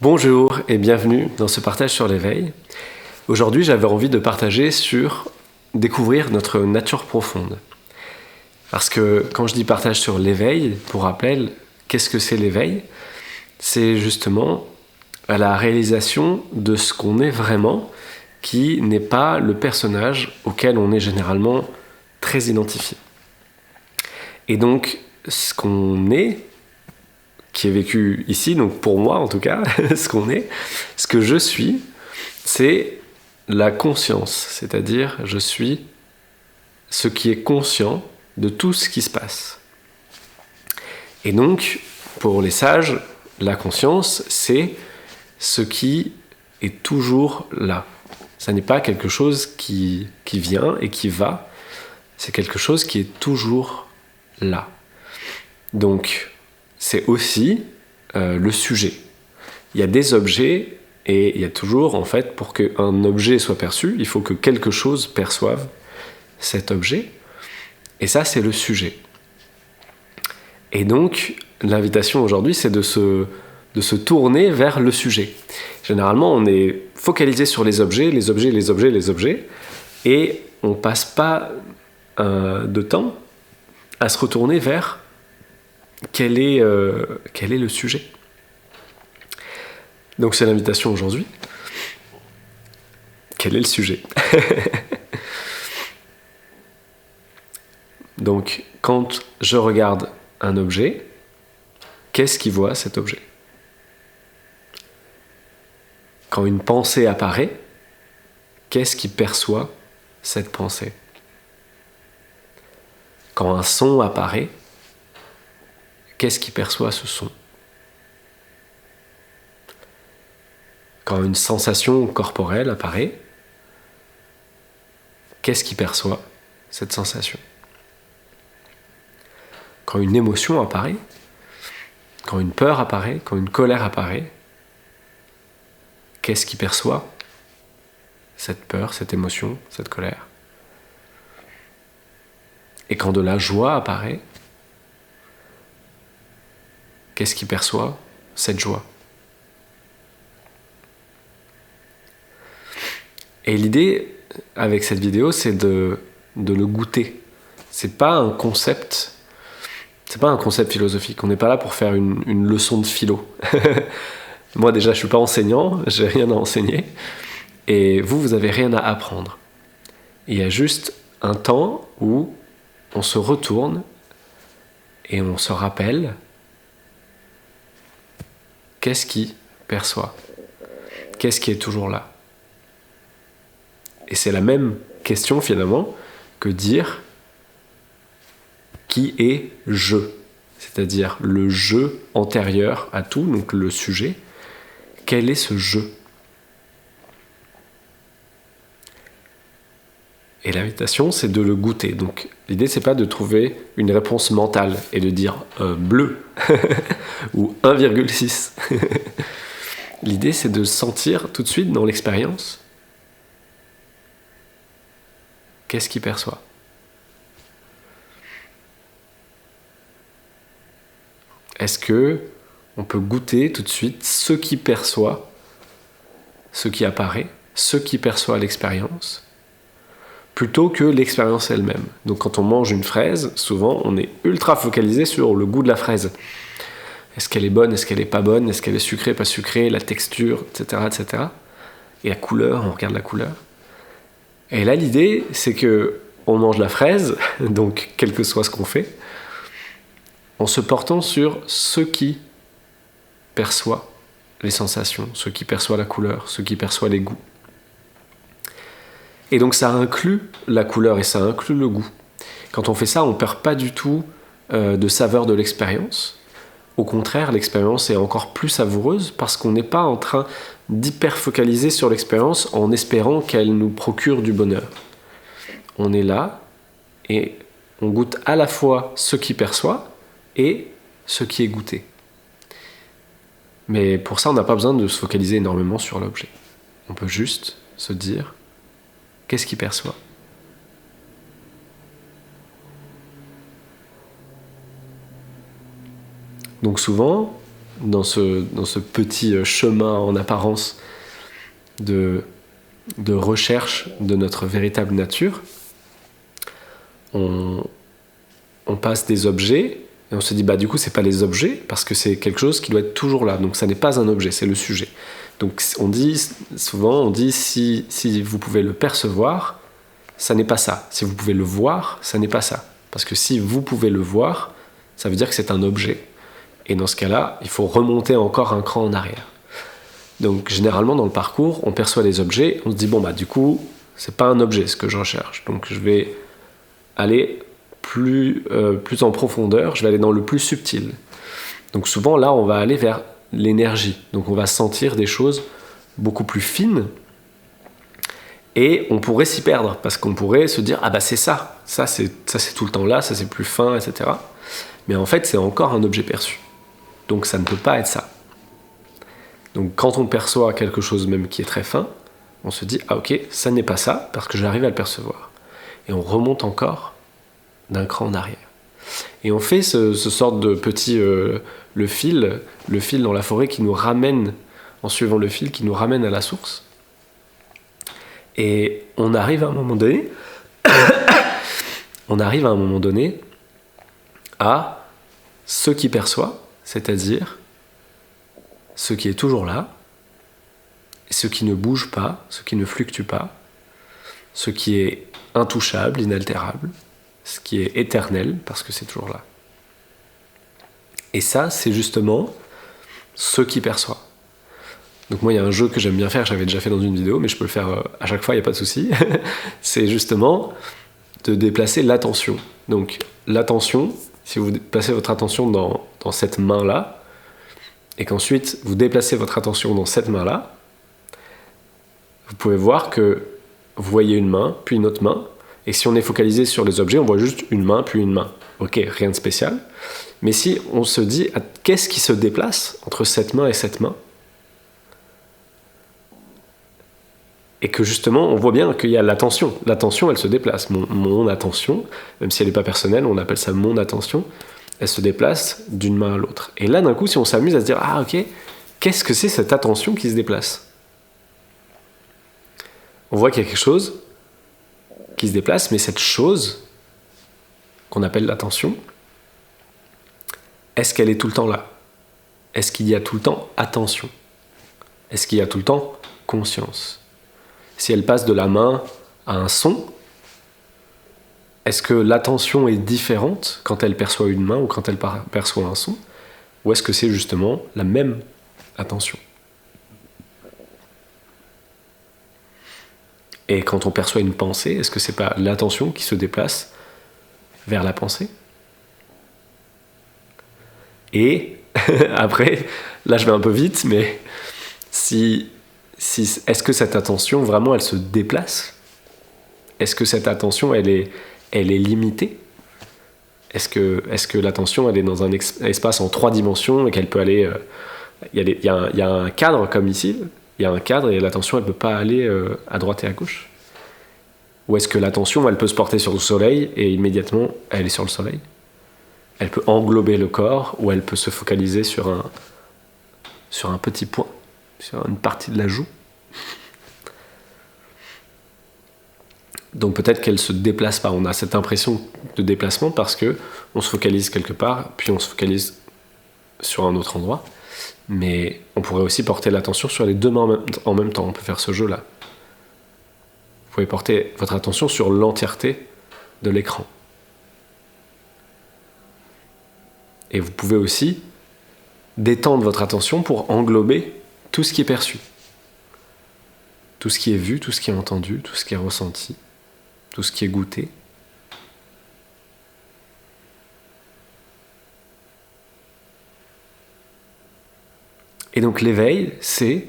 Bonjour et bienvenue dans ce partage sur l'éveil. Aujourd'hui, j'avais envie de partager sur découvrir notre nature profonde. Parce que quand je dis partage sur l'éveil, pour rappel, qu'est-ce que c'est l'éveil ? C'est justement la réalisation de ce qu'on est vraiment, qui n'est pas le personnage auquel on est généralement très identifié. Et donc, ce qu'on est, qui est vécu ici, donc pour moi en tout cas, ce qu'on est, ce que je suis, c'est la conscience, c'est-à-dire je suis ce qui est conscient de tout ce qui se passe. Et donc, pour les sages, la conscience, c'est ce qui est toujours là. Ça n'est pas quelque chose qui vient et qui va, c'est quelque chose qui est toujours là. Donc, c'est aussi le sujet. Il y a des objets et il y a toujours, en fait, pour qu'un objet soit perçu, il faut que quelque chose perçoive cet objet. Et ça, c'est le sujet. Et donc, l'invitation aujourd'hui, c'est de se tourner vers le sujet. Généralement, on est focalisé sur les objets, et on ne passe pas de temps à se retourner vers quel est le sujet. Donc c'est l'invitation aujourd'hui. Quel est le sujet ? Donc quand je regarde un objet, qu'est-ce qui voit cet objet ? Quand une pensée apparaît, qu'est-ce qui perçoit cette pensée ? Quand un son apparaît, qu'est-ce qui perçoit ce son ? Quand une sensation corporelle apparaît, qu'est-ce qui perçoit cette sensation ? Quand une émotion apparaît, quand une peur apparaît, quand une colère apparaît, qu'est-ce qui perçoit cette peur, cette émotion, cette colère ? Et quand de la joie apparaît, qu'est-ce qui perçoit cette joie ? Et l'idée avec cette vidéo, c'est de le goûter. C'est pas un concept philosophique. On n'est pas là pour faire une leçon de philo. Moi déjà, je suis pas enseignant, j'ai rien à enseigner. Et vous avez rien à apprendre. Il y a juste un temps où on se retourne et on se rappelle qu'est-ce qui perçoit, qu'est-ce qui est toujours là. Et c'est la même question finalement que dire qui est je, c'est-à-dire le je antérieur à tout, donc le sujet. Quel est ce je ? Et l'invitation, c'est de le goûter. Donc l'idée, c'est pas de trouver une réponse mentale et de dire bleu ou 1,6. L'idée, c'est de sentir tout de suite dans l'expérience qu'est-ce qu'il perçoit. Est-ce que on peut goûter tout de suite ce qui perçoit, ce qui apparaît, ce qui perçoit l'expérience, plutôt que l'expérience elle-même. Donc quand on mange une fraise, souvent on est ultra focalisé sur le goût de la fraise. Est-ce qu'elle est bonne, est-ce qu'elle est pas bonne, est-ce qu'elle est sucrée, pas sucrée, la texture, etc., etc. Et la couleur, on regarde la couleur. Et là l'idée, c'est que on mange la fraise, donc quel que soit ce qu'on fait, en se portant sur ce qui perçoit les sensations, ce qui perçoit la couleur, ce qui perçoit les goûts. Et donc ça inclut la couleur et ça inclut le goût. Quand on fait ça, on ne perd pas du tout de saveur de l'expérience. Au contraire, l'expérience est encore plus savoureuse parce qu'on n'est pas en train d'hyper-focaliser sur l'expérience en espérant qu'elle nous procure du bonheur. On est là et on goûte à la fois ce qui perçoit et ce qui est goûté. Mais pour ça, on n'a pas besoin de se focaliser énormément sur l'objet. On peut juste se dire qu'est-ce qu'il perçoit ? Donc souvent, dans ce petit chemin en apparence de recherche de notre véritable nature, on passe des objets et on se dit du coup c'est pas les objets parce que c'est quelque chose qui doit être toujours là, donc ça n'est pas un objet, c'est le sujet. Donc on dit si vous pouvez le percevoir, ça n'est pas ça. Si vous pouvez le voir, ça n'est pas ça. Parce que si vous pouvez le voir, ça veut dire que c'est un objet. Et dans ce cas-là, il faut remonter encore un cran en arrière. Donc généralement dans le parcours, on perçoit les objets, on se dit du coup, c'est pas un objet ce que je recherche. Donc je vais aller plus en profondeur, je vais aller dans le plus subtil. Donc souvent là, on va aller vers l'énergie. Donc on va sentir des choses beaucoup plus fines et on pourrait s'y perdre parce qu'on pourrait se dire c'est ça c'est tout le temps là, ça c'est plus fin, etc. Mais en fait, c'est encore un objet perçu. Donc ça ne peut pas être ça. Donc quand on perçoit quelque chose même qui est très fin, on se dit ok, ça n'est pas ça parce que j'arrive à le percevoir. Et on remonte encore d'un cran en arrière. Et on fait ce sorte de petit le fil dans la forêt qui nous ramène, en suivant le fil, qui nous ramène à la source. Et on arrive à un moment donné à ce qui perçoit, c'est-à-dire ce qui est toujours là, ce qui ne bouge pas, ce qui ne fluctue pas, ce qui est intouchable, inaltérable, ce qui est éternel, parce que c'est toujours là. Et ça, c'est justement ce qui perçoit. Donc moi, il y a un jeu que j'aime bien faire, j'avais déjà fait dans une vidéo, mais je peux le faire à chaque fois, il n'y a pas de souci. C'est justement de déplacer l'attention. Donc l'attention, si vous placez votre attention dans cette main-là, et qu'ensuite vous déplacez votre attention dans cette main-là, vous pouvez voir que vous voyez une main, puis une autre main, et si on est focalisé sur les objets, on voit juste une main, puis une main. Ok, rien de spécial. Mais si on se dit, qu'est-ce qui se déplace entre cette main et cette main ? Et que justement, on voit bien qu'il y a l'attention. L'attention, elle se déplace. Mon attention, même si elle n'est pas personnelle, on appelle ça mon attention, elle se déplace d'une main à l'autre. Et là, d'un coup, si on s'amuse à se dire, ok, qu'est-ce que c'est cette attention qui se déplace ? On voit qu'il y a quelque chose qui se déplace, mais cette chose qu'on appelle l'attention, est-ce qu'elle est tout le temps là ? Est-ce qu'il y a tout le temps attention ? Est-ce qu'il y a tout le temps conscience ? Si elle passe de la main à un son, est-ce que l'attention est différente quand elle perçoit une main ou quand elle perçoit un son ? Ou est-ce que c'est justement la même attention ? Et quand on perçoit une pensée, est-ce que c'est pas l'attention qui se déplace vers la pensée ? Et après, là je vais un peu vite, mais est-ce que cette attention, vraiment, elle se déplace ? Est-ce que cette attention, elle est limitée ? Est-ce que l'attention, elle est dans un espace en 3 dimensions et qu'elle peut aller... Il y a un cadre comme ici, il y a un cadre et l'attention, elle ne peut pas aller à droite et à gauche ? Ou est-ce que l'attention, elle peut se porter sur le soleil et immédiatement, elle est sur le soleil ? Elle peut englober le corps ou elle peut se focaliser sur un petit point, sur une partie de la joue. Donc peut-être qu'elle ne se déplace pas. On a cette impression de déplacement parce qu'on se focalise quelque part, puis on se focalise sur un autre endroit. Mais on pourrait aussi porter l'attention sur les deux mains en même temps. On peut faire ce jeu-là. Vous pouvez porter votre attention sur l'entièreté de l'écran. Et vous pouvez aussi détendre votre attention pour englober tout ce qui est perçu. Tout ce qui est vu, tout ce qui est entendu, tout ce qui est ressenti, tout ce qui est goûté. Et donc l'éveil, c'est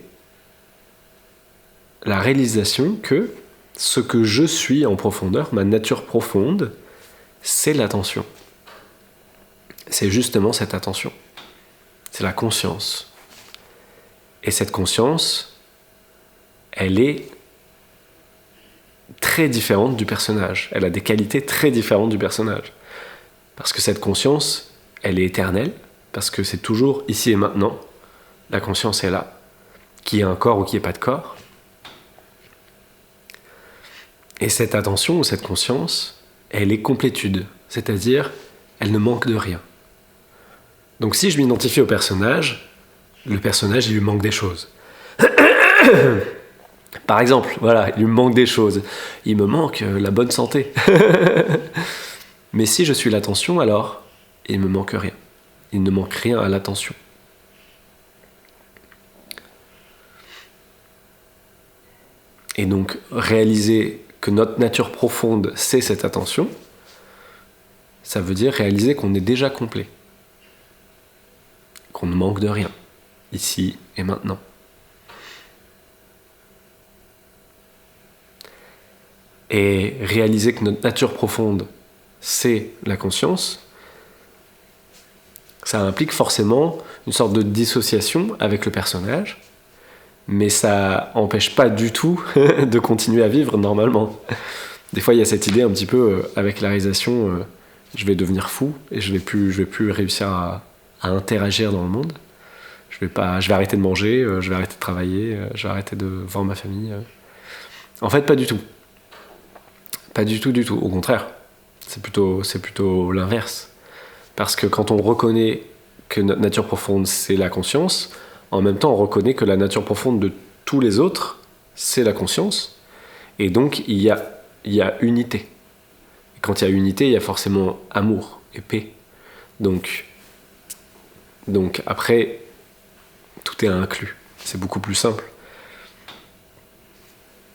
la réalisation que ce que je suis en profondeur, ma nature profonde, c'est l'attention. C'est justement cette attention. C'est la conscience. Et cette conscience, elle est très différente du personnage. Elle a des qualités très différentes du personnage. Parce que cette conscience, elle est éternelle, parce que c'est toujours ici et maintenant. la conscience est là, qu'il y ait un corps ou qu'il n'y ait pas de corps. Et cette attention ou cette conscience, elle est complétude, c'est-à-dire elle ne manque de rien. Donc si je m'identifie au personnage, le personnage il lui manque des choses. Par exemple, voilà, il lui manque des choses. Il me manque la bonne santé. Mais si je suis l'attention, alors il ne me manque rien. Il ne manque rien à l'attention. Et donc, réaliser que notre nature profonde, c'est cette attention, ça veut dire réaliser qu'on est déjà complet. Qu'on ne manque de rien, ici et maintenant. Et réaliser que notre nature profonde, c'est la conscience, ça implique forcément une sorte de dissociation avec le personnage, mais ça n'empêche pas du tout de continuer à vivre normalement. Des fois, il y a cette idée un petit peu, avec la réalisation, je vais devenir fou et je vais plus réussir à interagir dans le monde. Je vais arrêter de manger, je vais arrêter de travailler, je vais arrêter de voir ma famille. En fait, pas du tout. Pas du tout, du tout. Au contraire, c'est plutôt l'inverse. Parce que quand on reconnaît que notre nature profonde, c'est la conscience, en même temps, on reconnaît que la nature profonde de tous les autres, c'est la conscience. Et donc, il y a unité. Et quand il y a unité, il y a forcément amour et paix. Donc après, tout est inclus. C'est beaucoup plus simple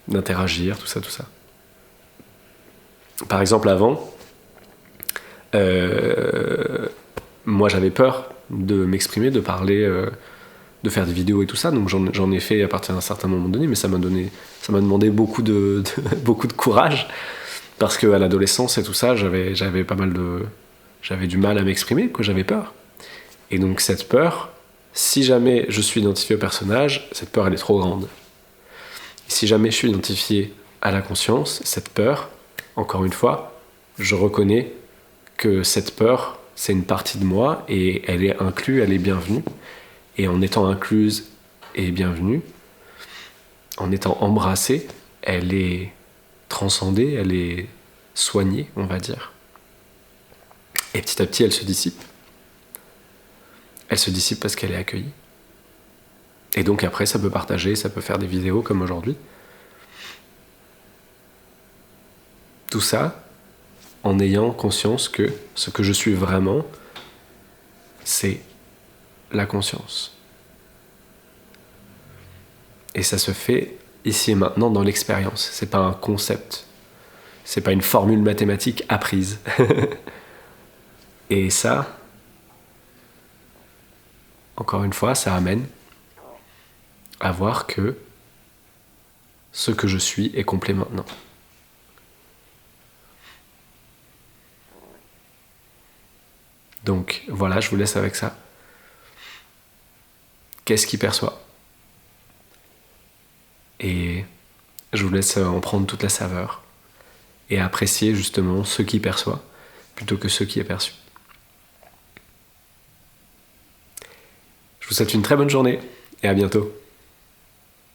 d'interagir, tout ça. Par exemple, avant, moi j'avais peur de m'exprimer, de parler, de faire des vidéos et tout ça, donc j'en ai fait à partir d'un certain moment donné, mais ça m'a demandé beaucoup de courage, parce qu'à l'adolescence et tout ça, j'avais du mal à m'exprimer, j'avais peur. Et donc cette peur, si jamais je suis identifié au personnage, cette peur elle est trop grande. Et si jamais je suis identifié à la conscience, cette peur, encore une fois, je reconnais que cette peur, c'est une partie de moi et elle est inclue, elle est bienvenue. Et en étant incluse et bienvenue, en étant embrassée, elle est transcendée, elle est soignée, on va dire. Et petit à petit, elle se dissipe. Elle se dissipe parce qu'elle est accueillie. Et donc après, ça peut partager, ça peut faire des vidéos comme aujourd'hui. Tout ça en ayant conscience que ce que je suis vraiment, c'est la conscience. Et ça se fait ici et maintenant dans l'expérience. C'est pas un concept. C'est pas une formule mathématique apprise. Et ça, encore une fois, ça amène à voir que ce que je suis est complet maintenant. Donc voilà, je vous laisse avec ça. Qu'est-ce qu'il perçoit ? Et je vous laisse en prendre toute la saveur et apprécier justement ce qu'il perçoit plutôt que ce qui est perçu. Je vous souhaite une très bonne journée et à bientôt.